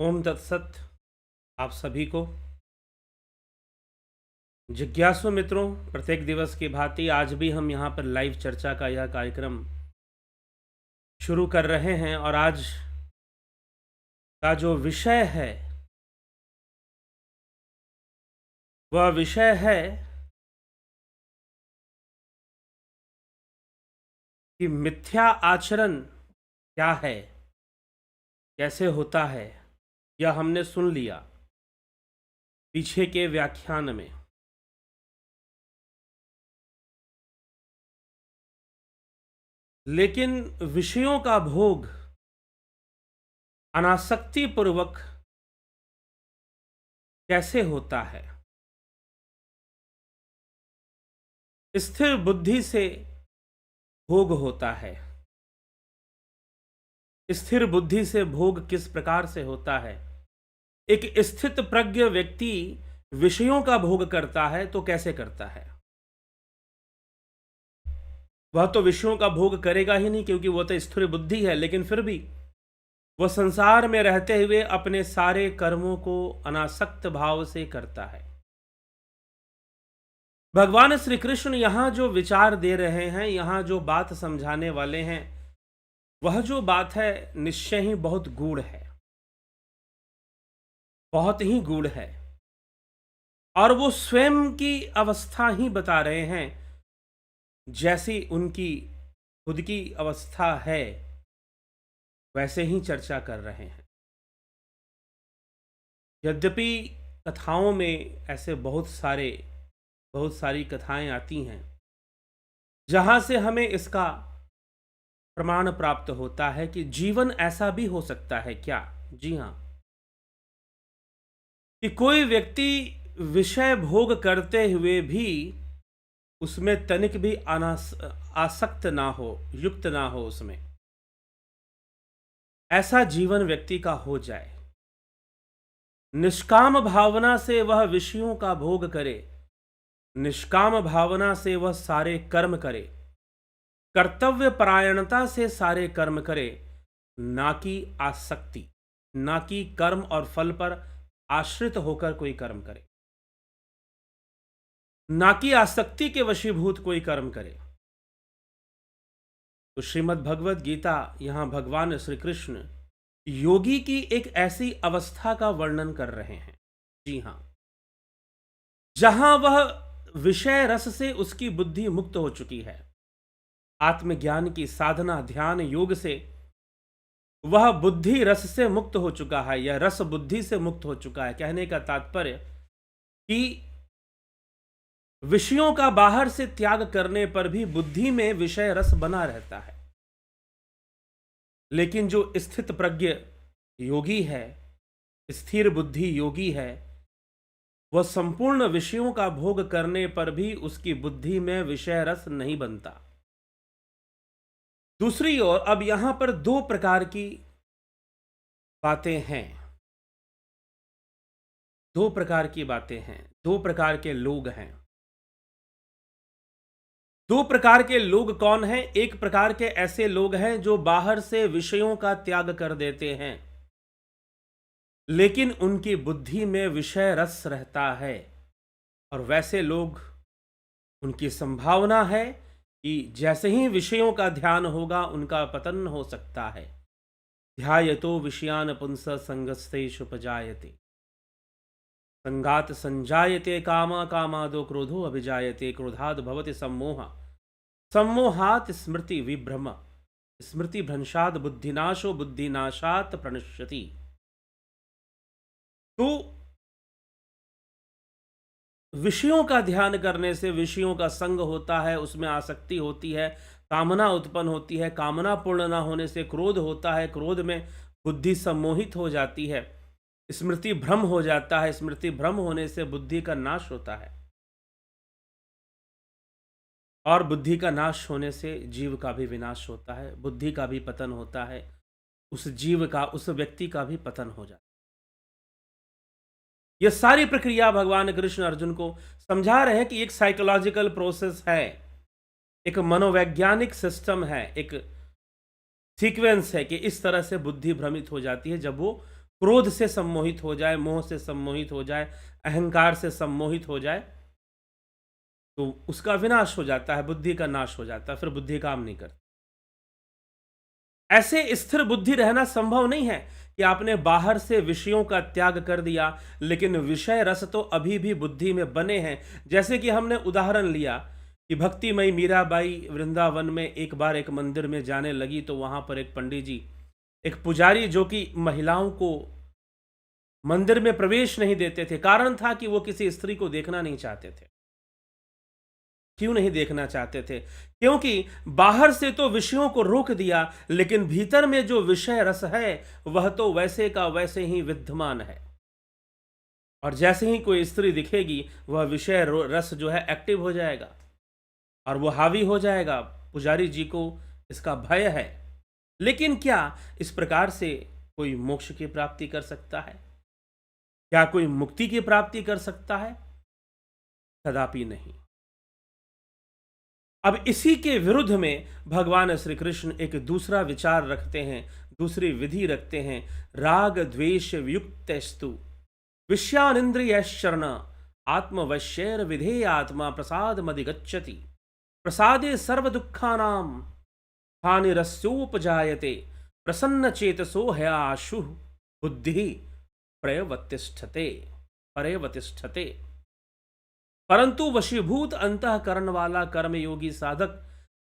ओम तत्सत। आप सभी को जिज्ञासु मित्रों, प्रत्येक दिवस की भांति आज भी हम यहाँ पर लाइव चर्चा का यह कार्यक्रम शुरू कर रहे हैं और आज का जो विषय है वह विषय है कि मिथ्या आचरण क्या है, कैसे होता है। यह हमने सुन लिया पीछे के व्याख्यान में, लेकिन विषयों का भोग अनासक्ति पूर्वक कैसे होता है, स्थिर बुद्धि से भोग होता है। स्थिर बुद्धि से भोग किस प्रकार से होता है? एक स्थित प्रज्ञ व्यक्ति विषयों का भोग करता है तो कैसे करता है? वह तो विषयों का भोग करेगा ही नहीं, क्योंकि वह तो स्थिर बुद्धि है, लेकिन फिर भी वह संसार में रहते हुए अपने सारे कर्मों को अनासक्त भाव से करता है। भगवान श्री कृष्ण यहां जो विचार दे रहे हैं, यहां जो बात समझाने वाले हैं, वह जो बात है निश्चय ही बहुत गूढ़ है, बहुत ही गूढ़ है। और वो स्वयं की अवस्था ही बता रहे हैं, जैसी उनकी खुद की अवस्था है वैसे ही चर्चा कर रहे हैं। यद्यपि कथाओं में ऐसे बहुत सारी कथाएं आती हैं जहां से हमें इसका प्रमाण प्राप्त होता है कि जीवन ऐसा भी हो सकता है क्या। जी हां, कि कोई व्यक्ति विषय भोग करते हुए भी उसमें तनिक भी आसक्त ना हो, युक्त ना हो, उसमें ऐसा जीवन व्यक्ति का हो जाए। निष्काम भावना से वह विषयों का भोग करे, निष्काम भावना से वह सारे कर्म करे, कर्तव्य परायणता से सारे कर्म करे, ना कि आसक्ति, ना कि कर्म और फल पर आश्रित होकर कोई कर्म करे, ना कि आसक्ति के वशीभूत कोई कर्म करे। तो श्रीमद् भगवद गीता यहां भगवान श्री कृष्ण योगी की एक ऐसी अवस्था का वर्णन कर रहे हैं। जी हां, जहां वह विषय रस से उसकी बुद्धि मुक्त हो चुकी है, आत्मज्ञान की साधना ध्यान योग से वह बुद्धि रस से मुक्त हो चुका है, यह रस बुद्धि से मुक्त हो चुका है। कहने का तात्पर्य कि विषयों का बाहर से त्याग करने पर भी बुद्धि में विषय रस बना रहता है, लेकिन जो स्थित प्रज्ञ योगी है, स्थिर बुद्धि योगी है, वह संपूर्ण विषयों का भोग करने पर भी उसकी बुद्धि में विषय रस नहीं बनता। दूसरी ओर अब यहां पर दो प्रकार की बातें हैं, दो प्रकार की बातें हैं, दो प्रकार के लोग हैं। दो प्रकार के लोग कौन हैं? एक प्रकार के ऐसे लोग हैं जो बाहर से विषयों का त्याग कर देते हैं, लेकिन उनकी बुद्धि में विषय रस रहता है, और वैसे लोग, उनकी संभावना है कि जैसे ही विषयों का ध्यान होगा उनका पतन हो सकता है। ध्यायतो विषयान पुंस संगस्तेषु उपजायते, संगात संजायते कामा कामादो क्रोधो अभिजायते, क्रोधाद भवति सम्मोह, सम्मोहात स्मृति विभ्रम, स्मृति भ्रंशात बुद्धिनाशो, बुद्धिनाशात प्रणश्यति। तो विषयों का ध्यान करने से विषयों का संग होता है, उसमें आसक्ति होती है, कामना उत्पन्न होती है, कामना पूर्ण ना होने से क्रोध होता है, क्रोध में बुद्धि सम्मोहित हो जाती है, स्मृति भ्रम हो जाता है, स्मृति भ्रम होने से बुद्धि का नाश होता है, और बुद्धि का नाश होने से जीव का भी विनाश होता है, बुद्धि का भी पतन होता है, उस जीव का, उस व्यक्ति का भी पतन हो जाता है। यह सारी प्रक्रिया भगवान कृष्ण अर्जुन को समझा रहे हैं कि एक साइकोलॉजिकल प्रोसेस है, एक मनोवैज्ञानिक सिस्टम है, एक सीक्वेंस है कि इस तरह से बुद्धि भ्रमित हो जाती है जब वो क्रोध से सम्मोहित हो जाए, मोह से सम्मोहित हो जाए, अहंकार से सम्मोहित हो जाए, तो उसका विनाश हो जाता है, बुद्धि का नाश हो जाता है, फिर बुद्धि काम नहीं करती। ऐसे स्थिर बुद्धि रहना संभव नहीं है कि आपने बाहर से विषयों का त्याग कर दिया, लेकिन विषय रस तो अभी भी बुद्धि में बने हैं। जैसे कि हमने उदाहरण लिया कि भक्तिमयी मीराबाई वृंदावन में एक बार एक मंदिर में जाने लगी, तो वहां पर एक पंडित जी, एक पुजारी जो कि महिलाओं को मंदिर में प्रवेश नहीं देते थे। कारण था कि वो किसी स्त्री को देखना नहीं चाहते थे। क्यों नहीं देखना चाहते थे? क्योंकि बाहर से तो विषयों को रोक दिया, लेकिन भीतर में जो विषय रस है वह तो वैसे का वैसे ही विद्यमान है। और जैसे ही कोई स्त्री दिखेगी, वह विषय रस जो है एक्टिव हो जाएगा और वो हावी हो जाएगा। पुजारी जी को इसका भय है। लेकिन क्या इस प्रकार से कोई मोक्ष की प्राप्ति कर सकता है? क्या कोई मुक्ति की प्राप्ति कर सकता है? कदापि नहीं। अब इसी के विरुद्ध में भगवान श्री कृष्ण एक दूसरा विचार रखते हैं, दूसरी विधि रखते हैं। राग द्वेष युक्तस्तु विषयानिंद्रियश्चरण आत्मवश्यैर विधेय आत्मा प्रसाद मधिगच्छति प्रसादे सर्व दुखानां हानिरस्योपजायते प्रसन्न चेतसो हयाशु बुद्धि प्रयवतिष्ठते परयवतिष्ठते। परंतु वशीभूत अंतःकरण वाला कर्मयोगी साधक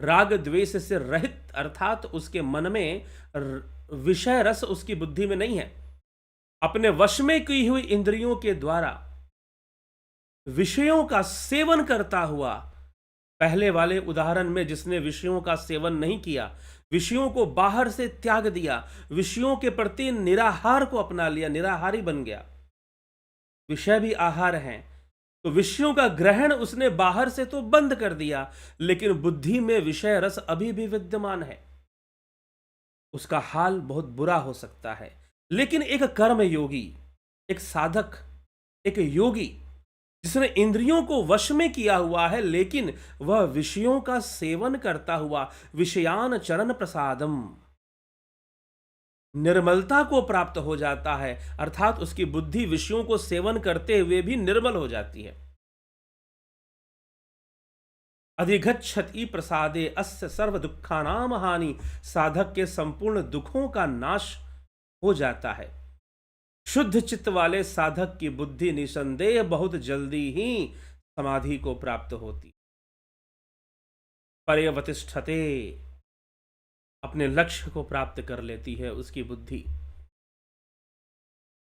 राग द्वेष से रहित, अर्थात उसके मन में विषय रस उसकी बुद्धि में नहीं है, अपने वश में की हुई इंद्रियों के द्वारा विषयों का सेवन करता हुआ, पहले वाले उदाहरण में जिसने विषयों का सेवन नहीं किया, विषयों को बाहर से त्याग दिया, विषयों के प्रति निराहार को अपना लिया, निराहारी बन गया। विषय भी आहार हैं, तो विषयों का ग्रहण उसने बाहर से तो बंद कर दिया, लेकिन बुद्धि में विषय रस अभी भी विद्यमान है। उसका हाल बहुत बुरा हो सकता है। लेकिन एक कर्म योगी, एक साधक, एक योगी जिसने इंद्रियों को वश में किया हुआ है, लेकिन वह विषयों का सेवन करता हुआ विषयान चरण प्रसादम, निर्मलता को प्राप्त हो जाता है, अर्थात उसकी बुद्धि विषयों को सेवन करते हुए भी निर्मल हो जाती है। अधिगच्छति प्रसादे अस्य सर्व दुखानाम हानि, साधक के संपूर्ण दुखों का नाश हो जाता है। शुद्ध चित्त वाले साधक की बुद्धि निसंदेह बहुत जल्दी ही समाधि को प्राप्त होती, पर्यवतिष्ठते, अपने लक्ष्य को प्राप्त कर लेती है। उसकी बुद्धि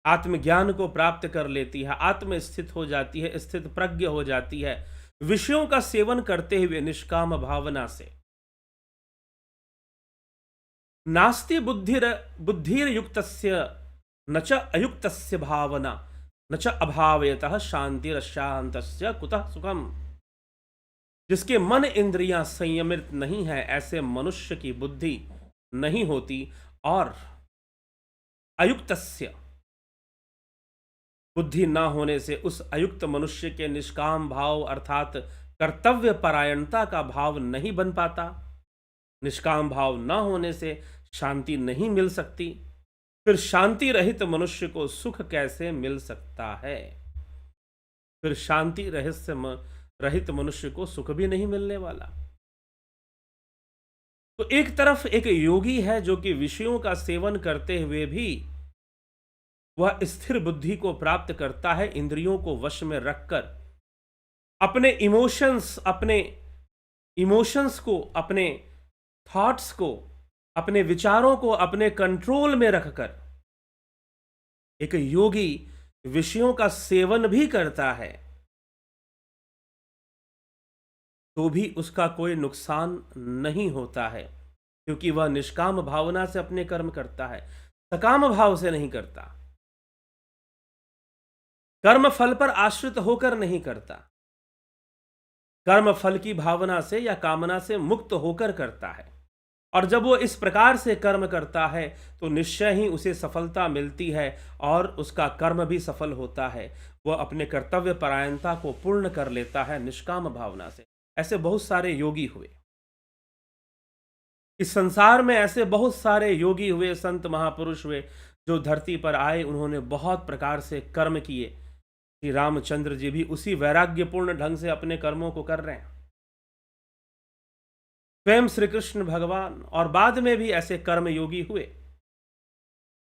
आत्मज्ञान को प्राप्त कर लेती है, आत्म स्थित हो जाती है, स्थित प्रज्ञ हो जाती है, विषयों का सेवन करते हुए निष्काम भावना से। नास्ति बुद्धिर युक्तस्य न च अयुक्तस्य भावना न च अभावयतः शांतिरशांतस्य कुतः सुखम। जिसके मन इंद्रियां संयमित नहीं है, ऐसे मनुष्य की बुद्धि नहीं होती। और अयुक्तस्य, बुद्धि ना होने से उस अयुक्त मनुष्य के निष्काम भाव अर्थात कर्तव्य परायणता का भाव नहीं बन पाता। निष्काम भाव ना होने से शांति नहीं मिल सकती। फिर शांति रहित मनुष्य को सुख कैसे मिल सकता है? फिर शांति रहित मनुष्य को सुख भी नहीं मिलने वाला। तो एक तरफ एक योगी है जो कि विषयों का सेवन करते हुए भी वह स्थिर बुद्धि को प्राप्त करता है, इंद्रियों को वश में रखकर, अपने इमोशंस को, अपने थॉट्स को, अपने विचारों को अपने कंट्रोल में रखकर। एक योगी विषयों का सेवन भी करता है तो भी उसका कोई नुकसान नहीं होता है, क्योंकि वह निष्काम भावना से अपने कर्म करता है, सकाम भाव से नहीं करता, कर्म फल पर आश्रित होकर नहीं करता, कर्म फल की भावना से या कामना से मुक्त होकर करता है। और जब वो इस प्रकार से कर्म करता है तो निश्चय ही उसे सफलता मिलती है और उसका कर्म भी सफल होता है। वह अपने कर्तव्य परायणता को पूर्ण कर लेता है निष्काम भावना से। ऐसे बहुत सारे योगी हुए इस संसार में, ऐसे बहुत सारे योगी हुए, संत महापुरुष हुए जो धरती पर आए उन्होंने बहुत प्रकार से कर्म किए। श्री रामचंद्र जी भी उसी वैराग्यपूर्ण ढंग से अपने कर्मों को कर रहे हैं। स्वयं श्री कृष्ण भगवान और बाद में भी ऐसे कर्म योगी हुए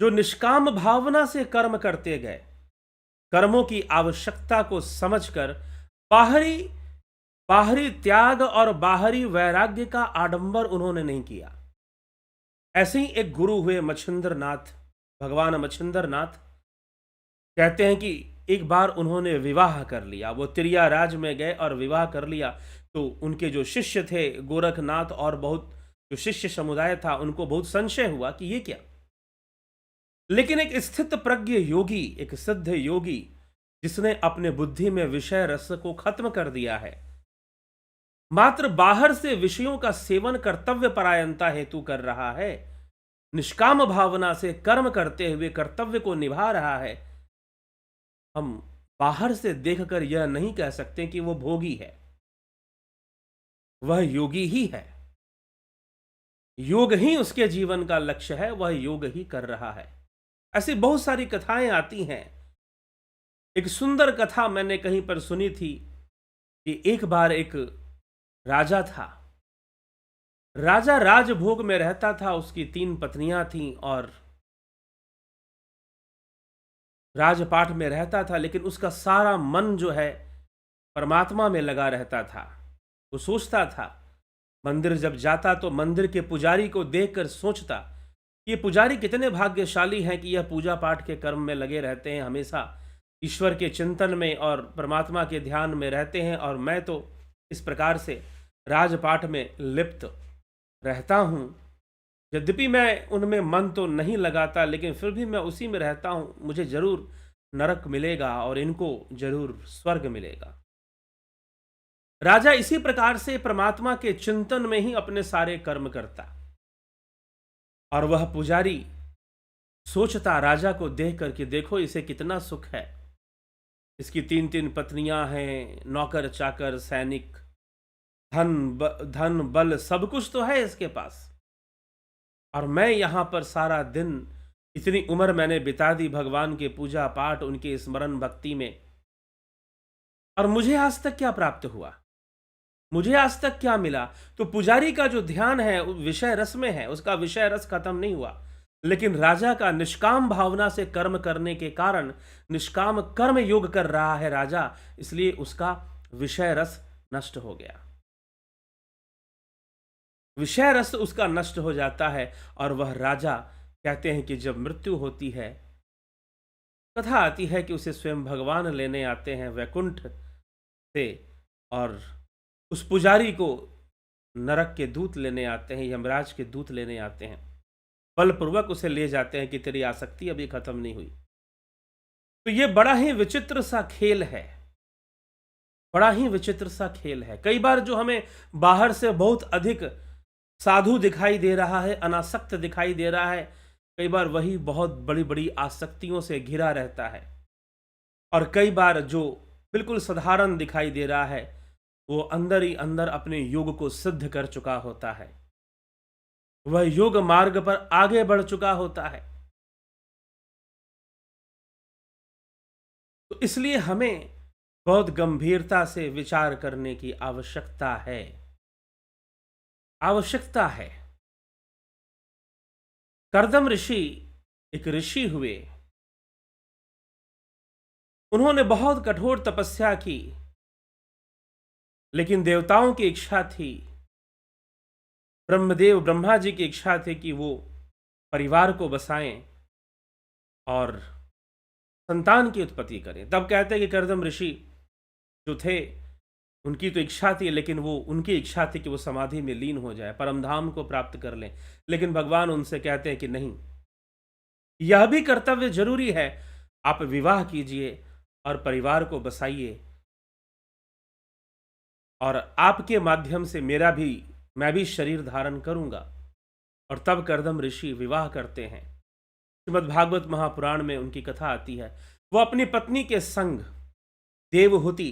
जो निष्काम भावना से कर्म करते गए। कर्मों की आवश्यकता को समझकर बाहरी बाहरी त्याग और बाहरी वैराग्य का आडंबर उन्होंने नहीं किया। ऐसे ही एक गुरु हुए मच्छिंद्र नाथ, भगवान मच्छिंद्र नाथ। कहते हैं कि एक बार उन्होंने विवाह कर लिया, वो तिरिया राज में गए और विवाह कर लिया। तो उनके जो शिष्य थे गोरखनाथ और बहुत जो शिष्य समुदाय था उनको बहुत संशय हुआ कि ये क्या। लेकिन एक स्थित प्रज्ञ योगी, एक सिद्ध योगी जिसने अपने बुद्धि में विषय रस को खत्म कर दिया है, मात्र बाहर से विषयों का सेवन कर्तव्य परायणता हेतु कर रहा है, निष्काम भावना से कर्म करते हुए कर्तव्य को निभा रहा है, हम बाहर से देखकर यह नहीं कह सकते कि वो भोगी है। वह योगी ही है, योग ही उसके जीवन का लक्ष्य है, वह योग ही कर रहा है। ऐसी बहुत सारी कथाएं आती हैं। एक सुंदर कथा मैंने कहीं पर सुनी थी कि एक बार एक राजा था। राजा राजभोग में रहता था, उसकी 3 पत्नियां थीं और राजपाट में रहता था, लेकिन उसका सारा मन जो है परमात्मा में लगा रहता था। वो सोचता था, मंदिर जब जाता तो मंदिर के पुजारी को देखकर सोचता ये पुजारी कितने भाग्यशाली हैं कि यह पूजा पाठ के कर्म में लगे रहते हैं, हमेशा ईश्वर के चिंतन में और परमात्मा के ध्यान में रहते हैं, और मैं तो इस प्रकार से राजपाठ में लिप्त रहता हूँ। यद्यपि मैं उनमें मन तो नहीं लगाता, लेकिन फिर भी मैं उसी में रहता हूँ, मुझे जरूर नरक मिलेगा और इनको जरूर स्वर्ग मिलेगा। राजा इसी प्रकार से परमात्मा के चिंतन में ही अपने सारे कर्म करता, और वह पुजारी सोचता राजा को देख करके, देखो इसे कितना सुख है, इसकी 3 पत्नियां हैं, नौकर चाकर, सैनिक, धन बल सब कुछ तो है इसके पास, और मैं यहां पर सारा दिन, इतनी उम्र मैंने बिता दी भगवान के पूजा पाठ, उनके स्मरण भक्ति में, और मुझे आज तक क्या प्राप्त हुआ, मुझे आज तक क्या मिला। तो पुजारी का जो ध्यान है विषय रस में है, उसका विषय रस खत्म नहीं हुआ, लेकिन राजा का निष्काम भावना से कर्म करने के कारण, निष्काम कर्म योग कर रहा है राजा, इसलिए उसका विषय रस नष्ट हो गया। विषय रस उसका नष्ट हो जाता है, और वह राजा, कहते हैं कि जब मृत्यु होती है, कथा आती है कि उसे स्वयं भगवान लेने आते हैं वैकुंठ से, और उस पुजारी को नरक के दूत लेने आते हैं, यमराज के दूत लेने आते हैं, बलपूर्वक उसे ले जाते हैं कि तेरी आसक्ति अभी खत्म नहीं हुई। तो ये बड़ा ही विचित्र सा खेल है, बड़ा ही विचित्र सा खेल है। कई बार जो हमें बाहर से बहुत अधिक साधु दिखाई दे रहा है, अनासक्त दिखाई दे रहा है, कई बार वही बहुत बड़ी बड़ी आसक्तियों से घिरा रहता है, और कई बार जो बिल्कुल साधारण दिखाई दे रहा है वो अंदर ही अंदर अपने योग को सिद्ध कर चुका होता है, वह योग मार्ग पर आगे बढ़ चुका होता है। तो इसलिए हमें बहुत गंभीरता से विचार करने की आवश्यकता है, आवश्यकता है। कर्दम ऋषि एक ऋषि हुए, उन्होंने बहुत कठोर तपस्या की, लेकिन देवताओं की इच्छा थी, ब्रह्मदेव ब्रह्मा जी की इच्छा थी कि वो परिवार को बसाएं और संतान की उत्पत्ति करें। तब कहते हैं कि कर्दम ऋषि जो थे उनकी तो इच्छा थी, लेकिन वो उनकी इच्छा थी कि वो समाधि में लीन हो जाए, परमधाम को प्राप्त कर लें। लेकिन भगवान उनसे कहते हैं कि नहीं, यह भी कर्तव्य जरूरी है, आप विवाह कीजिए और परिवार को बसाइए, और आपके माध्यम से मैं भी शरीर धारण करूंगा। और तब कर्दम ऋषि विवाह करते हैं। श्रीमद् भागवत महापुराण में उनकी कथा आती है। वो अपनी पत्नी के संग, देवहूति,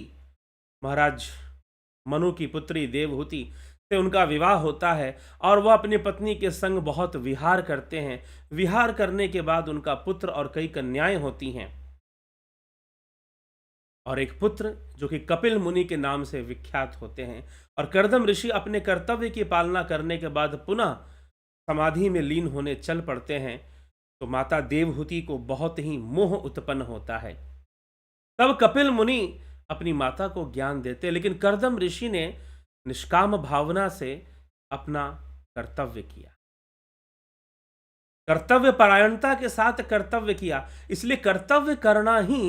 महाराज मनु की पुत्री देवहूति से उनका विवाह होता है और वह अपनी पत्नी के संग बहुत विहार करते हैं। विहार करने के बाद उनका पुत्र और कई कन्याएं होती हैं, और एक पुत्र जो कि कपिल मुनि के नाम से विख्यात होते हैं। और कर्दम ऋषि अपने कर्तव्य की पालना करने के बाद पुनः समाधि में लीन होने चल पड़ते हैं। तो माता देवहूति को बहुत ही मोह उत्पन्न होता है। तब कपिल मुनि अपनी माता को ज्ञान देते, लेकिन कर्दम ऋषि ने निष्काम भावना से अपना कर्तव्य किया, कर्तव्य परायणता के साथ कर्तव्य किया। इसलिए कर्तव्य करना ही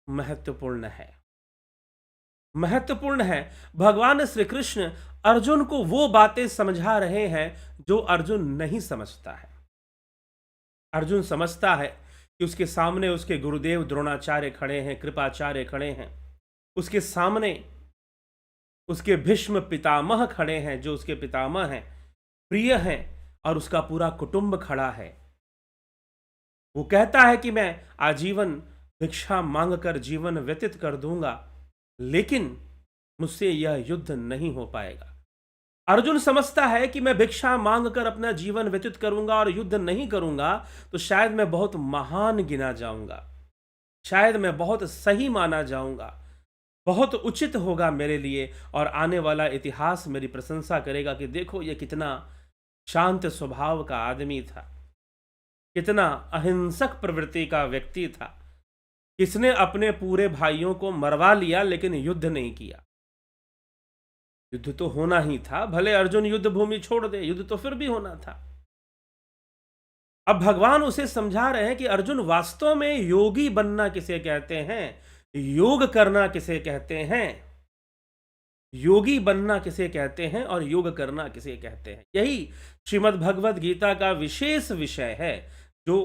महत्वपूर्ण है, महत्वपूर्ण है। भगवान श्री कृष्ण अर्जुन को वो बातें समझा रहे हैं जो अर्जुन नहीं समझता है। अर्जुन समझता है कि उसके सामने उसके गुरुदेव द्रोणाचार्य खड़े हैं, कृपाचार्य खड़े हैं, उसके सामने उसके भीष्म पितामह खड़े हैं जो उसके पितामह हैं, प्रिय हैं, और उसका पूरा कुटुंब खड़ा है। वो कहता है कि मैं आजीवन भिक्षा मांगकर जीवन व्यतीत कर दूंगा, लेकिन मुझसे यह युद्ध नहीं हो पाएगा। अर्जुन समझता है कि मैं भिक्षा मांगकर अपना जीवन व्यतीत करूंगा और युद्ध नहीं करूंगा तो शायद मैं बहुत महान गिना जाऊंगा, शायद मैं बहुत सही माना जाऊंगा, बहुत उचित होगा मेरे लिए, और आने वाला इतिहास मेरी प्रशंसा करेगा कि देखो ये कितना शांत स्वभाव का आदमी था, कितना अहिंसक प्रवृत्ति का व्यक्ति था, किसने अपने पूरे भाइयों को मरवा लिया लेकिन युद्ध नहीं किया। युद्ध तो होना ही था, भले अर्जुन युद्ध भूमि छोड़ दे, युद्ध तो फिर भी होना था। अब भगवान उसे समझा रहे हैं कि अर्जुन वास्तव में योगी बनना किसे कहते हैं, योग करना किसे कहते हैं, योगी बनना किसे कहते हैं और योग करना किसे कहते हैं। यही श्रीमद् भगवद गीता का विशेष विषय है जो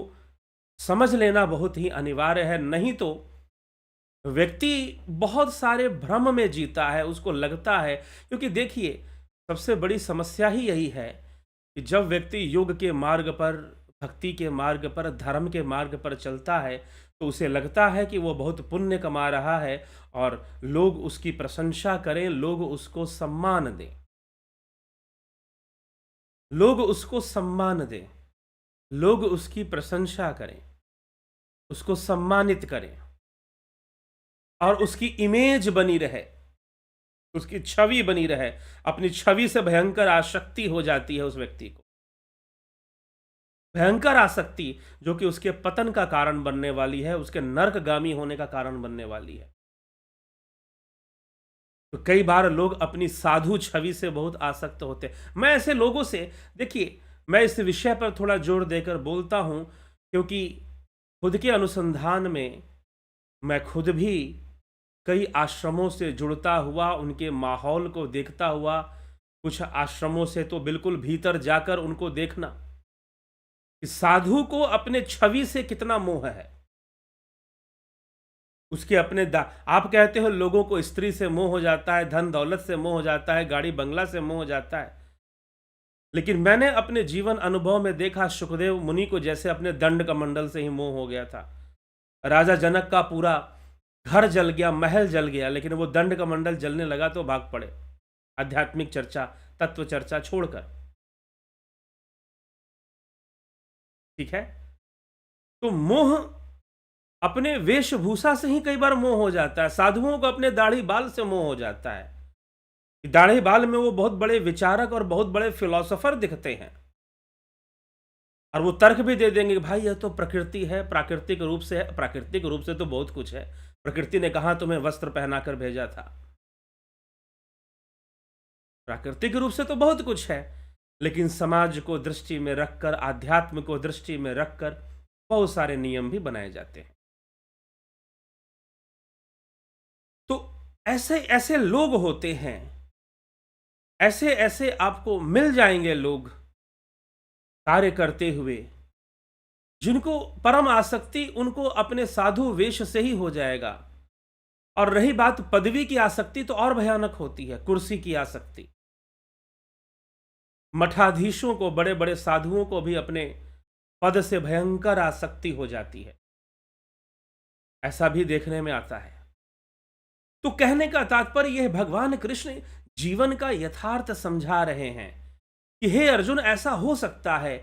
समझ लेना बहुत ही अनिवार्य है। नहीं तो व्यक्ति बहुत सारे भ्रम में जीता है, उसको लगता है, क्योंकि देखिए सबसे बड़ी समस्या ही यही है कि जब व्यक्ति योग के मार्ग पर, भक्ति के मार्ग पर, धर्म के मार्ग पर चलता है तो उसे लगता है कि वो बहुत पुण्य कमा रहा है और लोग उसकी प्रशंसा करें, लोग उसको सम्मान दें, लोग उसको सम्मान दें, लोग उसकी प्रशंसा करें, उसको सम्मानित करें और उसकी इमेज बनी रहे, उसकी छवि बनी रहे। अपनी छवि से भयंकर आसक्ति हो जाती है उस व्यक्ति को, भयंकर आसक्ति जो कि उसके पतन का कारण बनने वाली है, उसके नरकगामी होने का कारण बनने वाली है। तो कई बार लोग अपनी साधु छवि से बहुत आसक्त होते हैं। मैं ऐसे लोगों से, देखिए मैं इस विषय पर थोड़ा जोर देकर बोलता हूं क्योंकि खुद के अनुसंधान में मैं खुद भी कई आश्रमों से जुड़ता हुआ, उनके माहौल को देखता हुआ, कुछ आश्रमों से तो बिल्कुल भीतर जाकर उनको देखना कि साधु को अपने छवि से कितना मोह है, उसके अपने आप कहते हो लोगों को स्त्री से मोह हो जाता है, धन दौलत से मोह हो जाता है, गाड़ी बंगला से मोह हो जाता है, लेकिन मैंने अपने जीवन अनुभव में देखा सुखदेव मुनि को जैसे अपने दंड कमंडल से ही मोह हो गया था। राजा जनक का पूरा घर जल गया, महल जल गया, लेकिन वो दंड कमंडल जलने लगा तो भाग पड़े आध्यात्मिक चर्चा, तत्व चर्चा छोड़कर। ठीक है, तो मोह अपने वेशभूषा से ही कई बार मोह हो जाता है। साधुओं को अपने दाढ़ी बाल से मोह हो जाता है, दाढ़ी बाल में वो बहुत बड़े विचारक और बहुत बड़े फिलोसोफर दिखते हैं, और वो तर्क भी दे देंगे कि भाई यह तो प्रकृति है, प्राकृतिक रूप से है। प्राकृतिक रूप से तो बहुत कुछ है, प्रकृति ने कहा तुम्हें वस्त्र पहनाकर भेजा था, प्राकृतिक रूप से तो बहुत कुछ है, लेकिन समाज को दृष्टि में रखकर, आध्यात्म को दृष्टि में रखकर बहुत सारे नियम भी बनाए जाते हैं। तो ऐसे ऐसे लोग होते हैं, ऐसे ऐसे आपको मिल जाएंगे लोग कार्य करते हुए, जिनको परम आसक्ति उनको अपने साधु वेश से ही हो जाएगा। और रही बात पदवी की आसक्ति तो और भयानक होती है, कुर्सी की आसक्ति। मठाधीशों को, बड़े बड़े साधुओं को भी अपने पद से भयंकर आसक्ति हो जाती है, ऐसा भी देखने में आता है। तो कहने का तात्पर्य यह, भगवान कृष्ण जीवन का यथार्थ समझा रहे हैं कि हे अर्जुन, ऐसा हो सकता है।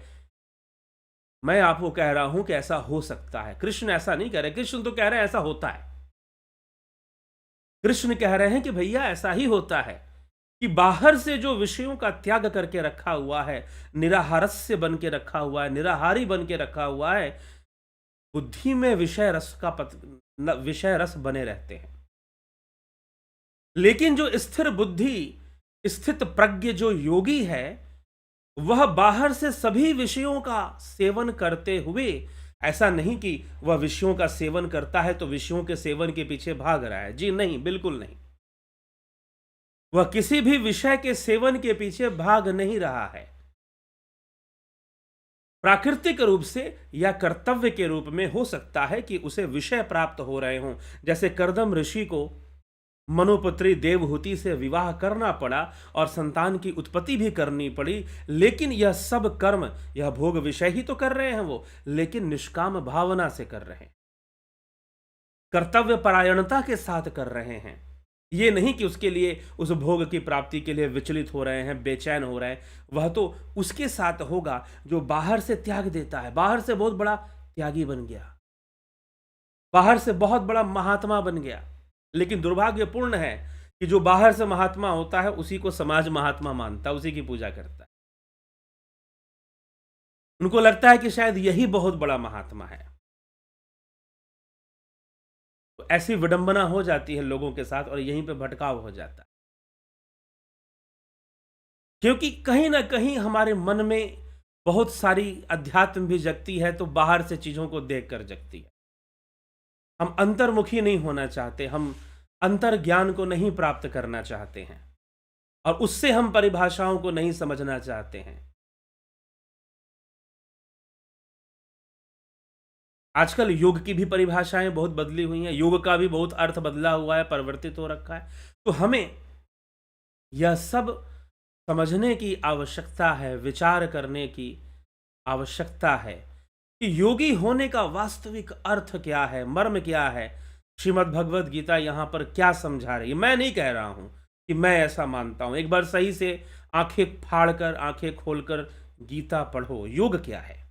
मैं आपको कह रहा हूं कि ऐसा हो सकता है। कृष्ण ऐसा नहीं कह रहे, कृष्ण तो कह रहे हैं ऐसा होता है। कृष्ण कह रहे हैं कि भैया ऐसा ही होता है कि बाहर से जो विषयों का त्याग करके रखा हुआ है, निराहारस्य बन के रखा हुआ है, निराहारी बन के रखा हुआ है, बुद्धि में विषय रस बने रहते हैं। लेकिन जो स्थिर बुद्धि, स्थित प्रज्ञ जो योगी है, वह बाहर से सभी विषयों का सेवन करते हुए, ऐसा नहीं कि वह विषयों का सेवन करता है तो विषयों के सेवन के पीछे भाग रहा है। जी नहीं, बिल्कुल नहीं। वह किसी भी विषय के सेवन के पीछे भाग नहीं रहा है। प्राकृतिक रूप से या कर्तव्य के रूप में हो सकता है कि उसे विषय प्राप्त हो रहे हों। जैसे कर्दम ऋषि को मनुपुत्री देवहूति से विवाह करना पड़ा और संतान की उत्पत्ति भी करनी पड़ी, लेकिन यह सब कर्म, यह भोग विषय ही तो कर रहे हैं वो, लेकिन निष्काम भावना से कर रहे हैं, कर्तव्य परायणता के साथ कर रहे हैं। ये नहीं कि उसके लिए, उस भोग की प्राप्ति के लिए विचलित हो रहे हैं, बेचैन हो रहे हैं। वह तो उसके साथ होगा जो बाहर से त्याग देता है, बाहर से बहुत बड़ा त्यागी बन गया, बाहर से बहुत बड़ा महात्मा बन गया। लेकिन दुर्भाग्यपूर्ण है कि जो बाहर से महात्मा होता है उसी को समाज महात्मा मानता है, उसी की पूजा करता है। उनको लगता है कि शायद यही बहुत बड़ा महात्मा है। तो ऐसी विडंबना हो जाती है लोगों के साथ और यहीं पे भटकाव हो जाता है, क्योंकि कहीं ना कहीं हमारे मन में बहुत सारी अध्यात्म भी जगती है, तो बाहर से चीजों को देखकर जगती है। हम अंतर्मुखी नहीं होना चाहते, हम अंतर ज्ञान को नहीं प्राप्त करना चाहते हैं, और उससे हम परिभाषाओं को नहीं समझना चाहते हैं। आजकल योग की भी परिभाषाएं बहुत बदली हुई हैं, योग का भी बहुत अर्थ बदला हुआ है, परिवर्तित हो रखा है। तो हमें यह सब समझने की आवश्यकता है, विचार करने की आवश्यकता है कि योगी होने का वास्तविक अर्थ क्या है, मर्म क्या है। श्रीमद् भगवद गीता यहां पर क्या समझा रही है। मैं नहीं कह रहा हूं कि मैं ऐसा मानता हूं। एक बार सही से आंखें फाड़कर, आंखें खोलकर गीता पढ़ो। योग क्या है,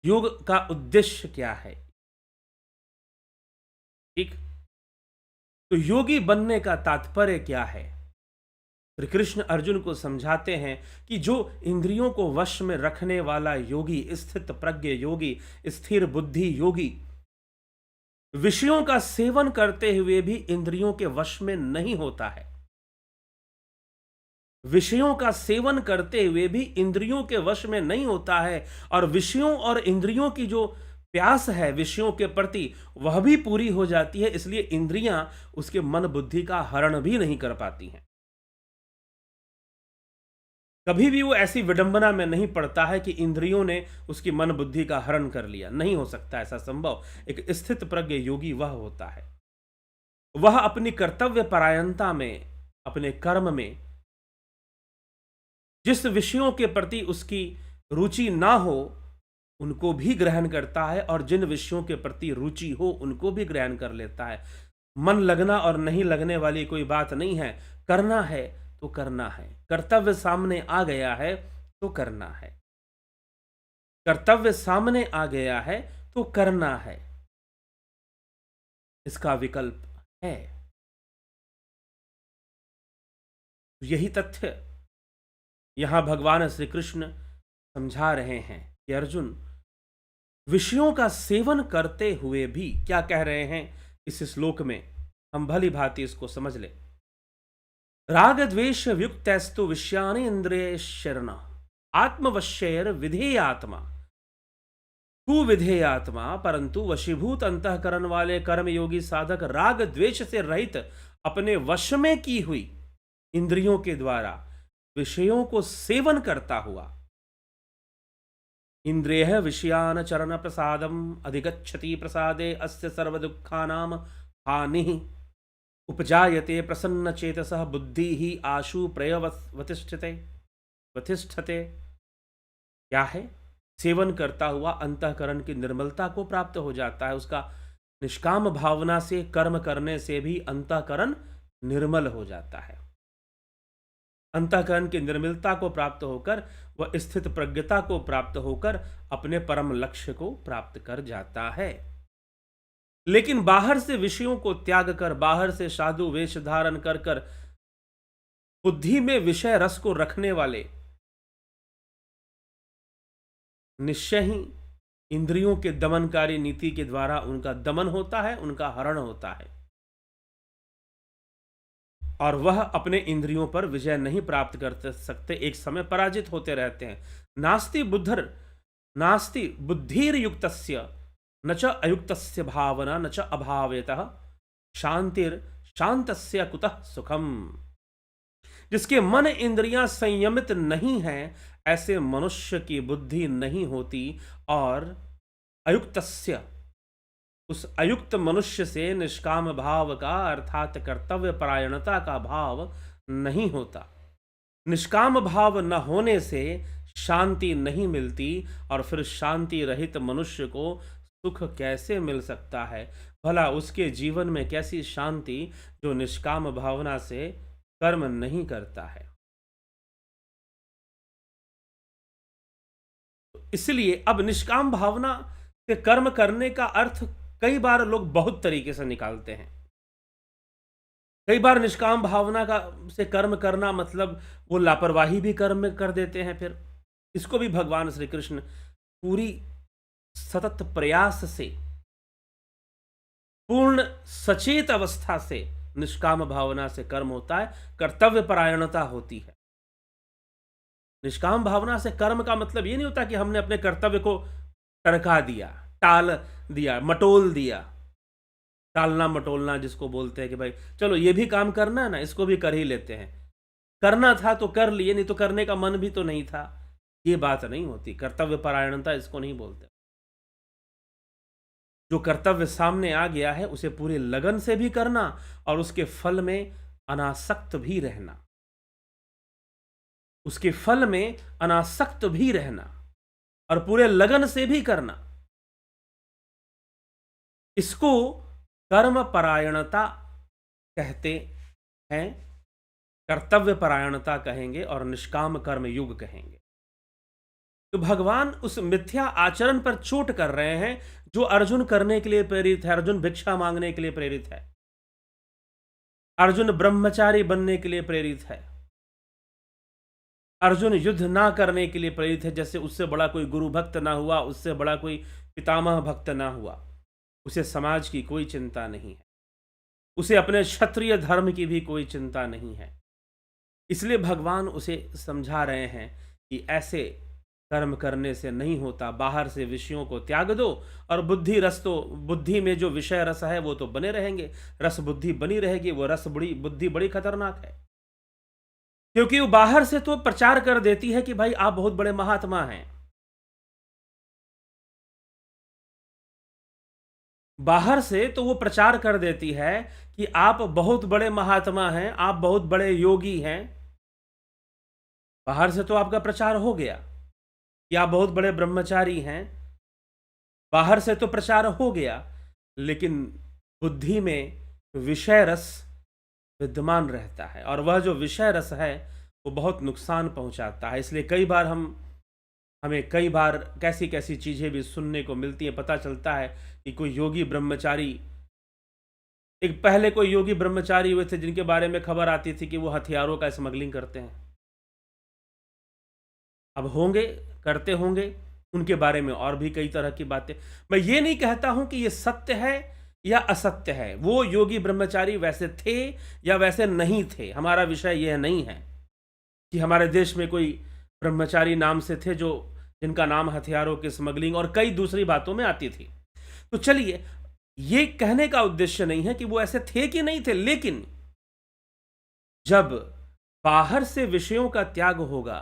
योग का उद्देश्य क्या है। ठीक, तो योगी बनने का तात्पर्य क्या है। श्री कृष्ण अर्जुन को समझाते हैं कि जो इंद्रियों को वश में रखने वाला योगी, स्थित प्रज्ञ योगी, स्थिर बुद्धि योगी, विषयों का सेवन करते हुए भी इंद्रियों के वश में नहीं होता है। विषयों का सेवन करते हुए भी इंद्रियों के वश में नहीं होता है, और विषयों और इंद्रियों की जो प्यास है विषयों के प्रति, वह भी पूरी हो जाती है। इसलिए इंद्रियां उसके मन बुद्धि का हरण भी नहीं कर पाती हैं। कभी भी वो ऐसी विडंबना में नहीं पड़ता है कि इंद्रियों ने उसकी मन बुद्धि का हरण कर लिया। नहीं हो सकता ऐसा संभव। एक स्थित प्रज्ञ योगी वह होता है, वह अपनी कर्तव्य परायणता में, अपने कर्म में, जिस विषयों के प्रति उसकी रुचि ना हो उनको भी ग्रहण करता है, और जिन विषयों के प्रति रुचि हो उनको भी ग्रहण कर लेता है। मन लगना और नहीं लगने वाली कोई बात नहीं है। करना है तो करना है, कर्तव्य सामने आ गया है तो करना है, कर्तव्य सामने आ गया है तो करना है, इसका विकल्प है। यही तथ्य यहां भगवान श्री कृष्ण समझा रहे हैं कि अर्जुन, विषयों का सेवन करते हुए भी क्या कह रहे हैं इस श्लोक में, हम भली भांति इसको समझ ले। राग द्वेष युक्तस्तु विषयानि इंद्रिय शरण आत्मवश्यैर विधेयात्मा कुविधेयात्मा, परंतु वशीभूत अंतःकरण वाले कर्मयोगी साधक राग द्वेष से रहित अपने वश में की हुई इंद्रियों के द्वारा विषयों को सेवन करता हुआ, इंद्रिय विषयान चरण प्रसादम अधिगच्छति प्रसादे अस्य सर्व दुखानाम हानि उपजायते प्रसन्न चेतसः बुद्धि ही आशु प्रयवतिष्ठते वतिष्ठते। क्या है, सेवन करता हुआ अंतःकरण की निर्मलता को प्राप्त हो जाता है। उसका निष्काम भावना से कर्म करने से भी अंतःकरण निर्मल हो जाता है। अंतःकरण की निर्मलता को प्राप्त होकर वह स्थित प्रज्ञता को प्राप्त होकर अपने परम लक्ष्य को प्राप्त कर जाता है। लेकिन बाहर से विषयों को त्याग कर, बाहर से साधु वेश धारण कर कर बुद्धि में विषय रस को रखने वाले निश्चय ही इंद्रियों के दमनकारी नीति के द्वारा उनका दमन होता है, उनका हरण होता है और वह अपने इंद्रियों पर विजय नहीं प्राप्त कर सकते, एक समय पराजित होते रहते हैं। नास्ति बुद्धिर्युक्तस्य न च अयुक्तस्य भावना न च अभावेतः शांतिर शांतस्य कुतः सुखम। जिसके मन इंद्रियां संयमित नहीं हैं, ऐसे मनुष्य की बुद्धि नहीं होती और अयुक्तस्य, उस अयुक्त मनुष्य से निष्काम भाव का अर्थात कर्तव्य परायणता का भाव नहीं होता। निष्काम भाव न होने से शांति नहीं मिलती और फिर शांति रहित मनुष्य को सुख कैसे मिल सकता है? भला उसके जीवन में कैसी शांति जो निष्काम भावना से कर्म नहीं करता है। इसलिए अब निष्काम भावना से कर्म करने का अर्थ कई बार लोग बहुत तरीके से निकालते हैं। कई बार निष्काम भावना का से कर्म करना मतलब वो लापरवाही भी कर्म में कर देते हैं। फिर इसको भी भगवान श्री कृष्ण पूरी सतत प्रयास से, पूर्ण सचेत अवस्था से निष्काम भावना से कर्म होता है, कर्तव्य परायणता होती है। निष्काम भावना से कर्म का मतलब ये नहीं होता कि हमने अपने कर्तव्य को टरका दिया, टाल दिया, मटोल दिया। टालना मटोलना जिसको बोलते हैं कि भाई चलो ये भी काम करना है ना, इसको भी कर ही लेते हैं। करना था तो कर लिए, नहीं तो करने का मन भी तो नहीं था। ये बात नहीं होती। कर्तव्य परायणता इसको नहीं बोलते। जो कर्तव्य सामने आ गया है उसे पूरे लगन से भी करना और उसके फल में अनासक्त भी रहना, उसके फल में अनासक्त भी रहना और पूरे लगन से भी करना। इसको कर्म परायणता कहते हैं, कर्तव्य परायणता कहेंगे और निष्काम कर्म युग कहेंगे। तो भगवान उस मिथ्या आचरण पर चोट कर रहे हैं जो अर्जुन करने के लिए प्रेरित है। अर्जुन भिक्षा मांगने के लिए प्रेरित है, अर्जुन ब्रह्मचारी बनने के लिए प्रेरित है, अर्जुन युद्ध ना करने के लिए प्रेरित है। जैसे उससे बड़ा कोई गुरु भक्त ना हुआ, उससे बड़ा कोई पितामह भक्त ना हुआ। उसे समाज की कोई चिंता नहीं है, उसे अपने क्षत्रिय धर्म की भी कोई चिंता नहीं है। इसलिए भगवान उसे समझा रहे हैं कि ऐसे कर्म करने से नहीं होता। बाहर से विषयों को त्याग दो और बुद्धि रस, तो बुद्धि में जो विषय रस है वो तो बने रहेंगे, रस बुद्धि बनी रहेगी। वो रस बुद्धि बड़ी खतरनाक है, क्योंकि वो बाहर से तो प्रचार कर देती है कि भाई आप बहुत बड़े महात्मा हैं। बाहर से तो वो प्रचार कर देती है कि आप बहुत बड़े महात्मा हैं, आप बहुत बड़े योगी हैं। बाहर से तो आपका प्रचार हो गया कि आप बहुत बड़े ब्रह्मचारी हैं, बाहर से तो प्रचार हो गया, लेकिन बुद्धि में विषय रस विद्यमान रहता है और वह जो विषय रस है वो बहुत नुकसान पहुंचाता है। इसलिए हमें कई बार कैसी कैसी चीज़ें भी सुनने को मिलती हैं। पता चलता है कि कोई योगी ब्रह्मचारी, एक पहले कोई योगी ब्रह्मचारी हुए थे जिनके बारे में खबर आती थी कि वो हथियारों का स्मगलिंग करते हैं। अब करते होंगे उनके बारे में और भी कई तरह की बातें। मैं ये नहीं कहता हूं कि ये सत्य है या असत्य है, वो योगी ब्रह्मचारी वैसे थे या वैसे नहीं थे। हमारा विषय यह नहीं है कि हमारे देश में कोई ब्रह्मचारी नाम से थे जिनका नाम हथियारों की स्मगलिंग और कई दूसरी बातों में आती थी। तो चलिए, ये कहने का उद्देश्य नहीं है कि वो ऐसे थे कि नहीं थे, लेकिन जब बाहर से विषयों का त्याग होगा,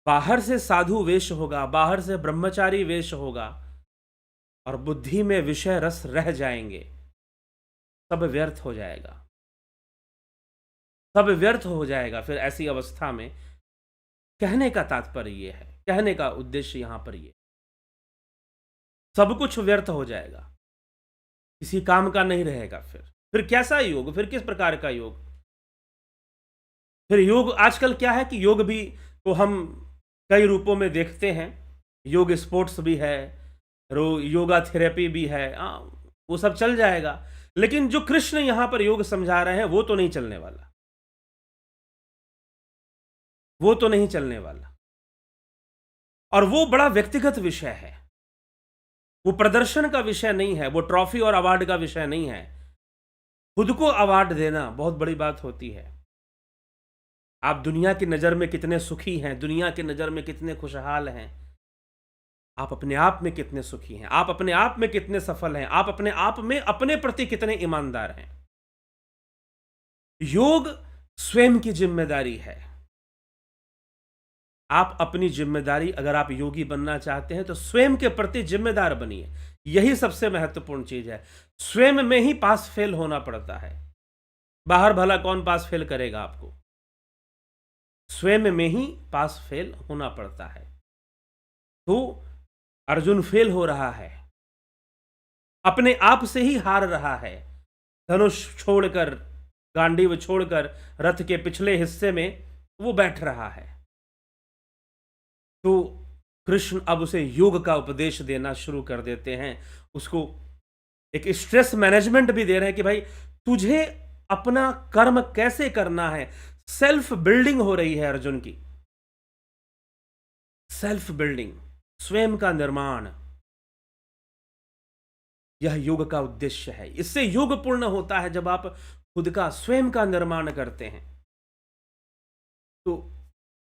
बाहर से साधु वेश होगा, बाहर से ब्रह्मचारी वेश होगा और बुद्धि में विषय रस रह जाएंगे, सब व्यर्थ हो जाएगा, सब व्यर्थ हो जाएगा। फिर ऐसी अवस्था में कहने का तात्पर्य यह है, कहने का उद्देश्य यहां पर यह, सब कुछ व्यर्थ हो जाएगा, किसी काम का नहीं रहेगा। फिर फिर कैसा योग, फिर किस प्रकार का योग? फिर योग आजकल क्या है कि योग भी तो हम कई रूपों में देखते हैं। योग स्पोर्ट्स भी है, योगा थेरेपी भी है, वो सब चल जाएगा। लेकिन जो कृष्ण यहां पर योग समझा रहे हैं वो तो नहीं चलने वाला, वो तो नहीं चलने वाला। और वो बड़ा व्यक्तिगत विषय है, वो प्रदर्शन का विषय नहीं है, वो ट्रॉफी और अवार्ड का विषय नहीं है। खुद को अवार्ड देना बहुत बड़ी बात होती है। आप दुनिया की नज़र में कितने सुखी हैं, दुनिया की नज़र में कितने खुशहाल हैं, आप अपने आप में कितने सुखी हैं, आप अपने आप में कितने सफल हैं, आप अपने आप में अपने प्रति कितने ईमानदार हैं। योग स्वयं की जिम्मेदारी है। आप अपनी जिम्मेदारी, अगर आप योगी बनना चाहते हैं तो स्वयं के प्रति जिम्मेदार बनिए। यही सबसे महत्वपूर्ण चीज है। स्वयं में ही पास फेल होना पड़ता है, बाहर भला कौन पास फेल करेगा आपको? स्वयं में ही पास फेल होना पड़ता है। तो अर्जुन फेल हो रहा है, अपने आप से ही हार रहा है। धनुष छोड़कर, गांडीव छोड़कर रथ के पिछले हिस्से में वो बैठ रहा है। तो कृष्ण अब उसे योग का उपदेश देना शुरू कर देते हैं। उसको एक स्ट्रेस मैनेजमेंट भी दे रहे हैं कि भाई तुझे अपना कर्म कैसे करना है। सेल्फ बिल्डिंग हो रही है अर्जुन की, सेल्फ बिल्डिंग, स्वयं का निर्माण, यह योग का उद्देश्य है। इससे योग पूर्ण होता है जब आप खुद का, स्वयं का निर्माण करते हैं। तो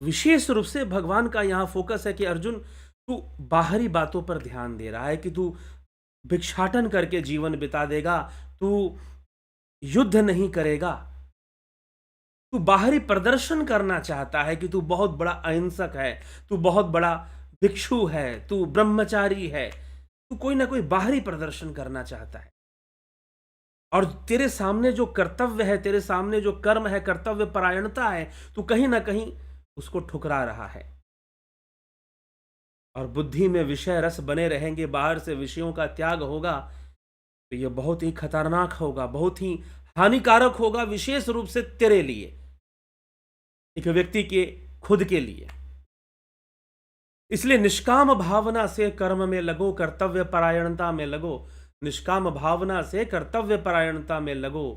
विशेष रूप से भगवान का यहां फोकस है कि अर्जुन, तू बाहरी बातों पर ध्यान दे रहा है कि तू भिक्षाटन करके जीवन बिता देगा, तू युद्ध नहीं करेगा, तू बाहरी प्रदर्शन करना चाहता है कि तू बहुत बड़ा अहिंसक है, तू बहुत बड़ा भिक्षु है, तू ब्रह्मचारी है, तू कोई ना कोई बाहरी प्रदर्शन करना चाहता है। और तेरे सामने जो कर्तव्य है, तेरे सामने जो कर्म है, कर्तव्य परायणता है, तू कहीं ना कहीं उसको ठुकरा रहा है। और बुद्धि में विषय रस बने रहेंगे, बाहर से विषयों का त्याग होगा, तो यह बहुत ही खतरनाक होगा, बहुत ही हानिकारक होगा, विशेष रूप से तेरे लिए, एक व्यक्ति के खुद के लिए। इसलिए निष्काम भावना से कर्म में लगो, कर्तव्य परायणता में लगो। निष्काम भावना से कर्तव्य परायणता में लगो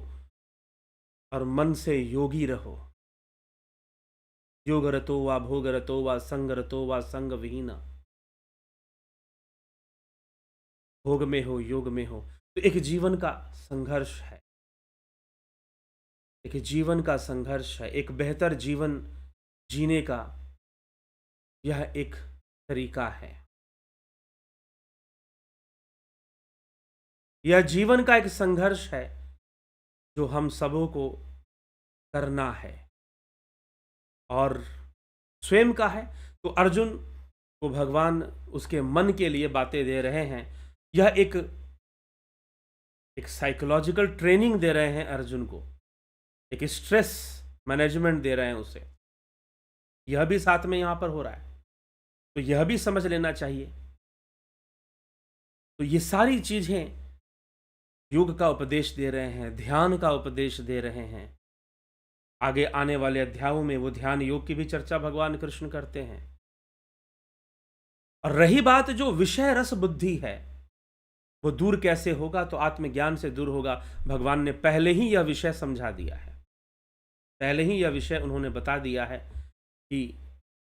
और मन से योगी रहो। योग रतो वा भोग रतो वा संग रतो वा संग विहीना। भोग में हो, योग में हो। तो एक जीवन का संघर्ष है, एक जीवन का संघर्ष है। एक बेहतर जीवन जीने का यह एक तरीका है। यह जीवन का एक संघर्ष है जो हम सबों को करना है और स्वयं का है। तो अर्जुन को भगवान उसके मन के लिए बातें दे रहे हैं। यह एक साइकोलॉजिकल ट्रेनिंग दे रहे हैं अर्जुन को, एक स्ट्रेस मैनेजमेंट दे रहे हैं उसे। यह भी साथ में यहां पर हो रहा है, तो यह भी समझ लेना चाहिए। तो ये सारी चीजें योग का उपदेश दे रहे हैं, ध्यान का उपदेश दे रहे हैं। आगे आने वाले अध्यायों में वो ध्यान योग की भी चर्चा भगवान कृष्ण करते हैं। और रही बात जो विषय रस बुद्धि है, वो दूर कैसे होगा? तो आत्मज्ञान से दूर होगा। भगवान ने पहले ही यह विषय समझा दिया है, पहले ही यह विषय उन्होंने बता दिया है कि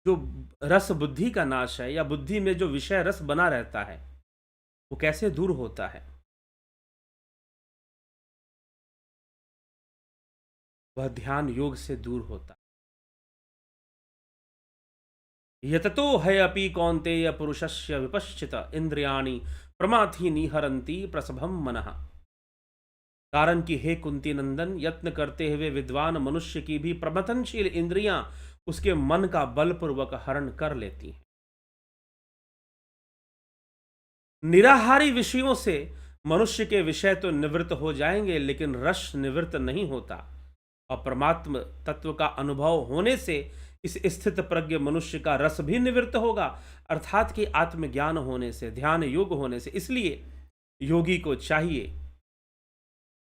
जो रस बुद्धि का नाश है, या बुद्धि में जो विषय रस बना रहता है, वो कैसे दूर होता है। वह ध्यान योग से दूर होता है। यततो है अपि कौन्तेय पुरुषस्य विपश्चित इंद्रियाणि प्रमाथि निहरन्ति प्रसभम मनः। कारण कि हे कुंती नंदन, यत्न करते हुए विद्वान मनुष्य की भी प्रमथनशील इंद्रियां उसके मन का बलपूर्वक हरण कर लेती हैं। निराहारी विषयों से मनुष्य के विषय तो निवृत्त हो जाएंगे, लेकिन रस निवृत्त नहीं होता। और परमात्म तत्व का अनुभव होने से इस स्थित प्रज्ञ मनुष्य का रस भी निवृत्त होगा, अर्थात कि आत्मज्ञान होने से, ध्यान योग होने से। इसलिए योगी को चाहिए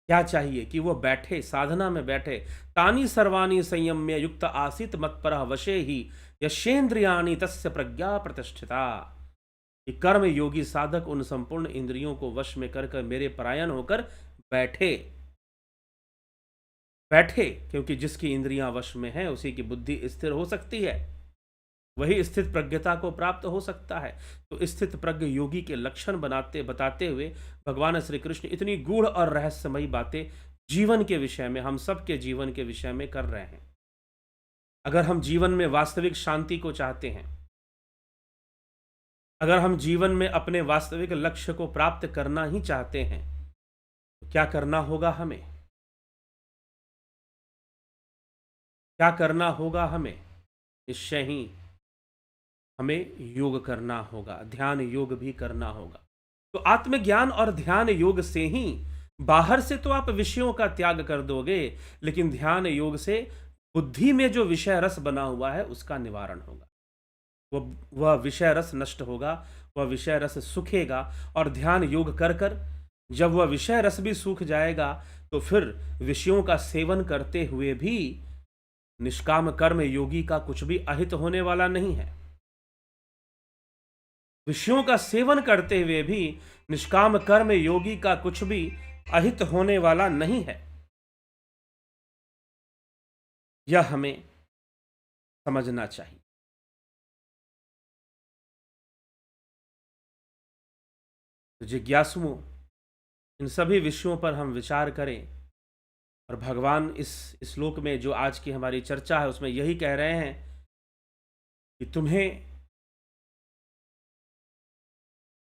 क्या चाहिए कि वो बैठे, साधना में बैठे। तानी सर्वाणी संयम्य युक्त आसीत मत्परः वशे ही यशेन्द्रियाणि तस्य प्रज्ञा प्रतिष्ठिता। कि कर्म योगी साधक उन संपूर्ण इंद्रियों को वश में कर कर मेरे परायण होकर बैठे। बैठे क्योंकि जिसकी इंद्रियां वश में है उसी की बुद्धि स्थिर हो सकती है, वही स्थित प्रज्ञता को प्राप्त हो सकता है। तो स्थित प्रज्ञ योगी के लक्षण बताते हुए भगवान श्री कृष्ण इतनी गूढ़ और रहस्यमयी बातें जीवन के विषय में, हम सबके जीवन के विषय में कर रहे हैं। अगर हम जीवन में वास्तविक शांति को चाहते हैं, अगर हम जीवन में अपने वास्तविक लक्ष्य को प्राप्त करना ही चाहते हैं, तो क्या करना होगा हमें? क्या करना होगा हमें? निश्चय ही हमें योग करना होगा, ध्यान योग भी करना होगा। तो आत्मज्ञान और ध्यान योग से ही, बाहर से तो आप विषयों का त्याग कर दोगे, लेकिन ध्यान योग से बुद्धि में जो विषय रस बना हुआ है उसका निवारण होगा। वह विषय रस नष्ट होगा, वह विषय रस सूखेगा। और ध्यान योग कर कर जब वह विषय रस भी सूख जाएगा, तो फिर विषयों का सेवन करते हुए भी निष्काम कर्म योगी का कुछ भी अहित होने वाला नहीं है। विषयों का सेवन करते हुए भी निष्काम कर्म योगी का कुछ भी अहित होने वाला नहीं है। यह हमें समझना चाहिए। तो जिज्ञासुओं, इन सभी विषयों पर हम विचार करें। और भगवान इस श्लोक में जो आज की हमारी चर्चा है उसमें यही कह रहे हैं कि तुम्हें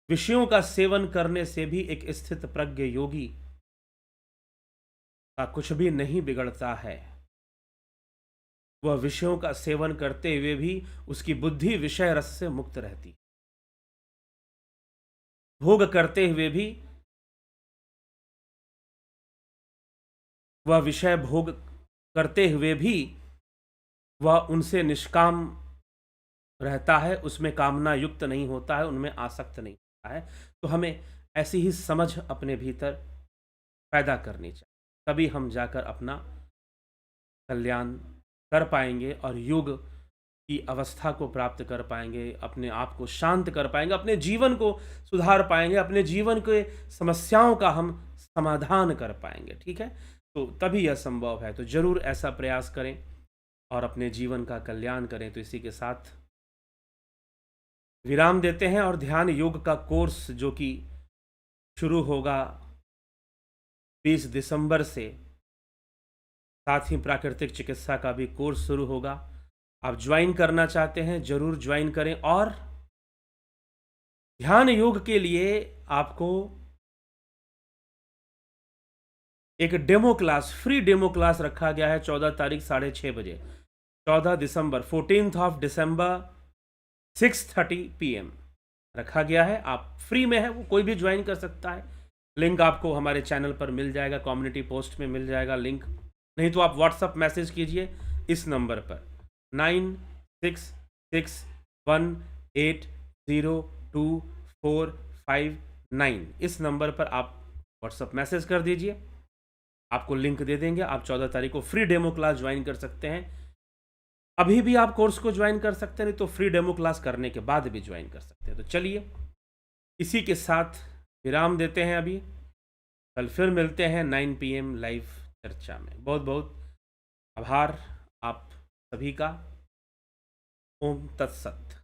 विषयों का सेवन करने से भी एक स्थित प्रज्ञ योगी का कुछ भी नहीं बिगड़ता है। वह विषयों का सेवन करते हुए भी उसकी बुद्धि विषय रस से मुक्त रहती, भोग करते हुए भी वह विषय भोग करते हुए भी वह उनसे निष्काम रहता है, उसमें कामना युक्त नहीं होता है, उनमें आसक्त नहीं होता है। तो हमें ऐसी ही समझ अपने भीतर पैदा करनी चाहिए, तभी हम जाकर अपना कल्याण कर पाएंगे और योग की अवस्था को प्राप्त कर पाएंगे, अपने आप को शांत कर पाएंगे, अपने जीवन को सुधार पाएंगे, अपने जीवन के समस्याओं का हम समाधान कर पाएंगे। ठीक है, तो तभी यह संभव है। तो जरूर ऐसा प्रयास करें और अपने जीवन का कल्याण करें। तो इसी के साथ विराम देते हैं और ध्यान योग का कोर्स जो कि शुरू होगा 20 दिसंबर से, साथ ही प्राकृतिक चिकित्सा का भी कोर्स शुरू होगा। आप ज्वाइन करना चाहते हैं जरूर ज्वाइन करें। और ध्यान योग के लिए आपको एक demo class, free demo class रखा गया है 14 तारीख 6:30 बजे, 14 दिसंबर, 14th ऑफ दिसंबर 6:30 PM रखा गया है। आप फ्री में है, वो कोई भी ज्वाइन कर सकता है। लिंक आपको हमारे चैनल पर मिल जाएगा, कम्युनिटी पोस्ट में मिल जाएगा लिंक। नहीं तो आप व्हाट्सअप मैसेज कीजिए इस नंबर पर 9661180245 इस नंबर पर आप व्हाट्सअप मैसेज कर दीजिए, आपको लिंक दे देंगे। आप 14 तारीख को फ्री डेमो क्लास ज्वाइन कर सकते हैं। अभी भी आप कोर्स को ज्वाइन कर सकते हैं, नहीं तो फ्री डेमो क्लास करने के बाद भी ज्वाइन कर सकते हैं। तो चलिए इसी के साथ विराम देते हैं। अभी कल फिर मिलते हैं 9 PM लाइव चर्चा में। बहुत बहुत आभार आप सभी का। ओम तत्सत।